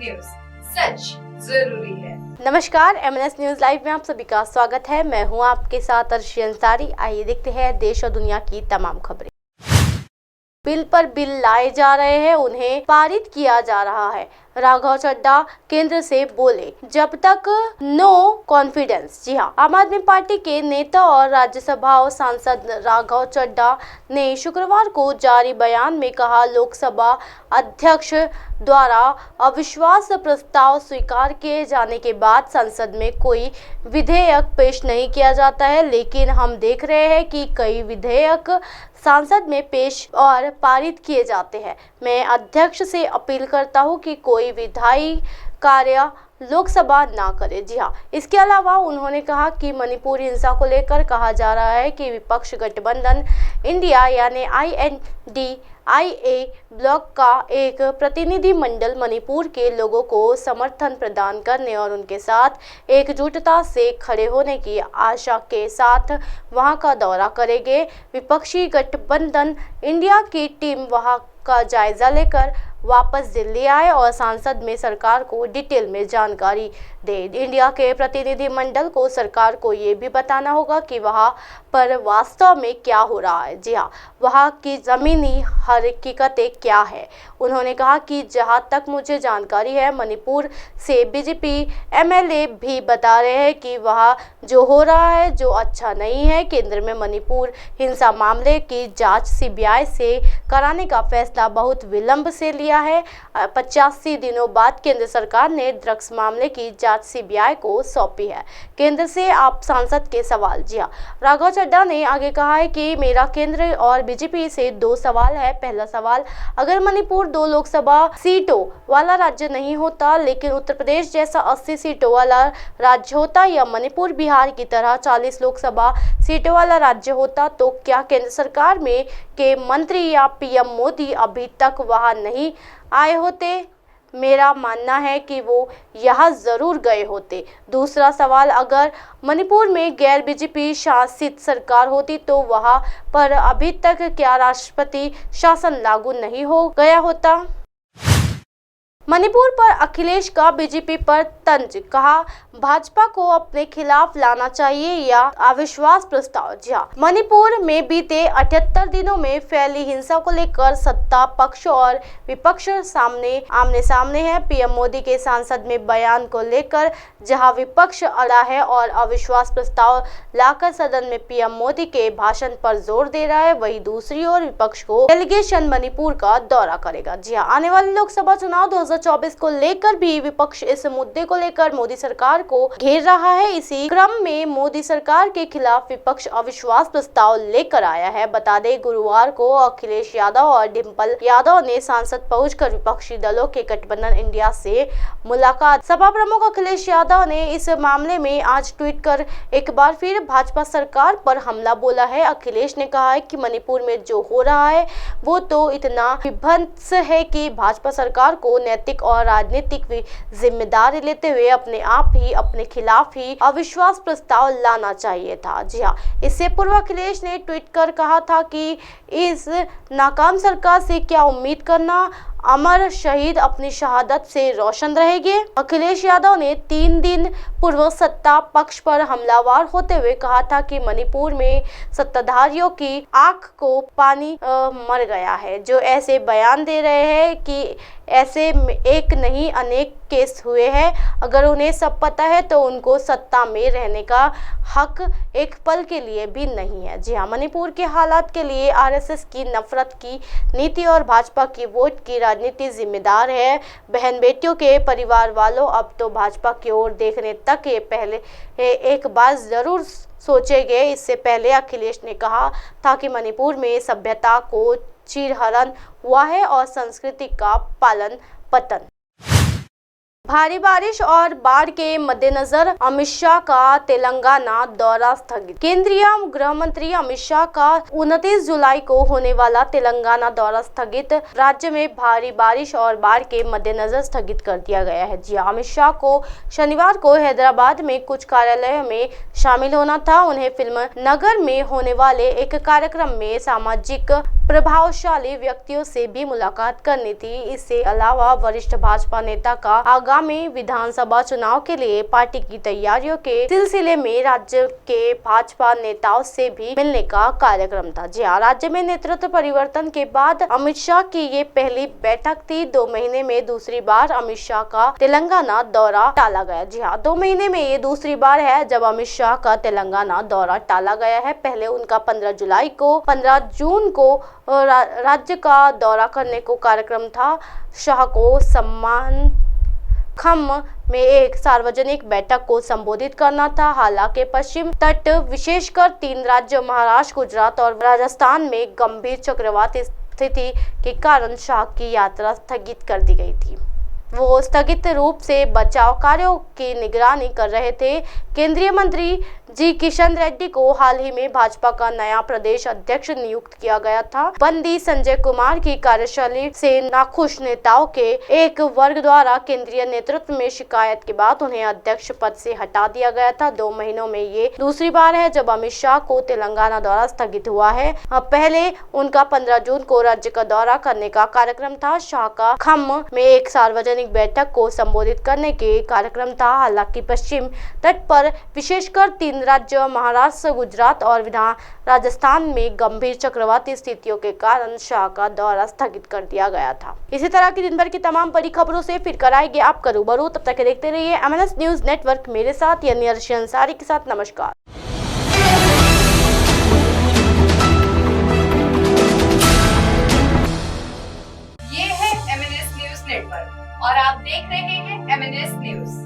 News, सच जरूरी है। नमस्कार, MNS न्यूज लाइव में आप सभी का स्वागत है। मैं हूं आपके साथ अर्शी अंसारी। आइए देखते हैं देश और दुनिया की तमाम खबरें। बिल पर बिल लाए जा रहे हैं, उन्हें पारित किया जा रहा है। राघव चड्ढा केंद्र से बोले, जब तक नो कॉन्फिडेंस। जी हाँ, आम आदमी पार्टी के नेता और राज्यसभा सांसद राघव चड्ढा ने शुक्रवार को जारी बयान में कहा, लोकसभा अध्यक्ष द्वारा अविश्वास प्रस्ताव स्वीकार किए जाने के बाद संसद में कोई विधेयक पेश नहीं किया जाता है, लेकिन हम देख रहे हैं कि कई विधेयक संसद में पेश और पारित किए जाते हैं। मैं अध्यक्ष से अपील करता हूं कि कोई विधायी कार्य लोकसभा ना करे। जी हाँ, इसके अलावा उन्होंने कहा कि मणिपुर हिंसा को लेकर कहा जा रहा है कि विपक्ष गठबंधन इंडिया यानी INDIA ब्लॉक का एक प्रतिनिधि मंडल मणिपुर के लोगों को समर्थन प्रदान करने और उनके साथ एकजुटता से खड़े होने की आशा के साथ वहां का दौरा करेंगे। विपक्षी गठबंधन इंडिया की टीम वहां का जायजा लेकर वापस दिल्ली आए और संसद में सरकार को डिटेल में जानकारी दे। इंडिया के प्रतिनिधि मंडल को सरकार को ये भी बताना होगा कि वहां पर वास्तव में क्या हो रहा है। जी हाँ, वहां की जमीनी हकीकतें क्या है। उन्होंने कहा कि जहां तक मुझे जानकारी है, मणिपुर से बीजेपी MLA भी बता रहे हैं कि वहां जो हो रहा है जो अच्छा नहीं है। केंद्र में मणिपुर हिंसा मामले की जांच CBI से कराने का फैसला बहुत विलंब से लिया है। 85 दिनों बाद केंद्र सरकार ने ड्रग्स मामले की जांच CBI को सौंपी है। केंद्र से आप सांसद के सवाल। जी हाँ, राघव चड्ढा ने आगे कहा है कि मेरा केंद्र और बीजेपी से 2 सवाल है। पहला सवाल, अगर मणिपुर 2 लोकसभा सीटों वाला राज्य नहीं होता, लेकिन उत्तर प्रदेश जैसा 80 सीटों वाला राज्य होता या मणिपुर बिहार की तरह 40 लोकसभा सीटों वाला राज्य होता, तो क्या केंद्र सरकार में के मंत्री या PM मोदी अभी तक वहां नहीं आए होते? मेरा मानना है कि वो यहाँ जरूर गए होते। दूसरा सवाल, अगर मणिपुर में गैर BJP शासित सरकार होती तो वहाँ पर अभी तक क्या राष्ट्रपति शासन लागू नहीं हो गया होता? मणिपुर पर अखिलेश का BJP पर तंज, कहा भाजपा को अपने खिलाफ लाना चाहिए या अविश्वास प्रस्ताव। जी हाँ, मणिपुर में बीते 78 दिनों में फैली हिंसा को लेकर सत्ता पक्ष और विपक्ष आमने सामने है। PM मोदी के सांसद में बयान को लेकर जहां विपक्ष अड़ा है और अविश्वास प्रस्ताव लाकर सदन में PM मोदी के भाषण पर जोर दे रहा है, वहीं दूसरी ओर विपक्ष को डेलीगेशन मणिपुर का दौरा करेगा। जी हाँ, आने वाले लोकसभा चुनाव 2024 को लेकर भी विपक्ष इस मुद्दे को लेकर मोदी सरकार को घेर रहा है। इसी क्रम में मोदी सरकार के खिलाफ विपक्ष अविश्वास प्रस्ताव लेकर आया है। बता दें, गुरुवार को अखिलेश यादव और डिम्पल यादव ने संसद पहुंचकर विपक्षी दलों के गठबंधन इंडिया से मुलाकात। सपा प्रमुख अखिलेश यादव ने इस मामले में आज ट्वीट कर एक बार फिर भाजपा सरकार पर हमला बोला है। अखिलेश ने कहा है कि मणिपुर में जो हो रहा है वो तो इतना विध्वंस है कि भाजपा सरकार को नैतिक और राजनीतिक जिम्मेदारी लेते हुए अपने खिलाफ ही अविश्वास प्रस्ताव लाना चाहिए था। जी हाँ, इससे पूर्व अखिलेश ने ट्वीट कर कहा था कि इस नाकाम सरकार से क्या उम्मीद करना, अमर शहीद अपनी शहादत से रोशन रहेंगे। अखिलेश यादव ने 3 दिन पूर्व सत्ता पक्ष पर हमलावर होते हुए कहा था कि मणिपुर में सत्ताधारियों की आंख को पानी मर गया है, जो ऐसे बयान दे रहे हैं कि ऐसे एक नहीं अनेक केस हुए हैं। अगर उन्हें सब पता है तो उनको सत्ता में रहने का हक एक पल के लिए भी नहीं है। जी हाँ, मणिपुर के हालात के लिए RSS की नफरत की नीति और भाजपा की वोट की राजनीति जिम्मेदार है। बहन बेटियों के परिवार वालों, अब तो भाजपा की ओर देखने तक ये पहले एक बार जरूर सोचेंगे। इससे पहले अखिलेश ने कहा था कि मणिपुर में सभ्यता को चीरहरण हुआ है और संस्कृति का पालन पतन। भारी बारिश और बाढ़ के मद्देनजर अमित शाह का तेलंगाना दौरा स्थगित। केंद्रीय गृह मंत्री अमित शाह का 29 जुलाई को होने वाला तेलंगाना दौरा स्थगित। राज्य में भारी बारिश और बाढ़ के मद्देनजर स्थगित कर दिया गया है। जी अमित शाह को शनिवार को हैदराबाद में कुछ कार्यालयों में शामिल होना था। उन्हें फिल्म नगर में होने वाले एक कार्यक्रम में सामाजिक प्रभावशाली व्यक्तियों से भी मुलाकात करनी थी। इससे अलावा वरिष्ठ भाजपा नेता का आगामी विधानसभा चुनाव के लिए पार्टी की तैयारियों के सिलसिले में राज्य के भाजपा नेताओं से भी मिलने का कार्यक्रम था। जी हाँ, राज्य में नेतृत्व परिवर्तन के बाद अमित शाह की ये पहली बैठक थी। 2 महीने में दूसरी बार अमित शाह का तेलंगाना दौरा टाला गया। जी हाँ, 2 महीने में ये दूसरी बार है जब अमित शाह का तेलंगाना दौरा टाला गया है। पहले उनका 15 जून को राज्य का दौरा करने को कार्यक्रम था। शाह को सम्मान खम्म में एक सार्वजनिक बैठक को संबोधित करना था। हालांकि पश्चिम तट विशेषकर 3 राज्यों महाराष्ट्र, गुजरात और राजस्थान में गंभीर चक्रवाती स्थिति के कारण शाह की यात्रा स्थगित कर दी गई थी। वो स्थगित रूप से बचाव कार्यों की निगरानी कर रहे थे। केंद्रीय मंत्री जी किशन रेड्डी को हाल ही में भाजपा का नया प्रदेश अध्यक्ष नियुक्त किया गया था। बंदी संजय कुमार की कार्यशैली से नाखुश नेताओं के एक वर्ग द्वारा केंद्रीय नेतृत्व में शिकायत के बाद उन्हें अध्यक्ष पद से हटा दिया गया था। 2 महीनों में ये दूसरी बार है जब अमित शाह को तेलंगाना दौरा स्थगित हुआ है। पहले उनका 15 जून को राज्य का दौरा करने का कार्यक्रम था। शाह का खम्म में एक सार्वजनिक बैठक को संबोधित करने के कार्यक्रम था। हालांकि पश्चिम तट पर विशेषकर 3 राज्यों महाराष्ट्र, गुजरात और राजस्थान में गंभीर चक्रवाती स्थितियों के कारण शाह का दौरा स्थगित कर दिया गया था। इसी तरह की दिन भर की तमाम बड़ी खबरों से फिर कराएंगे आपका रूबरू। तब तक देखते रहिए MNS न्यूज नेटवर्क। मेरे साथ यानी अर्शी अंसारी के साथ नमस्कार। ये है MNS न्यूज नेटवर्क और आप देख रहे हैं MNS न्यूज।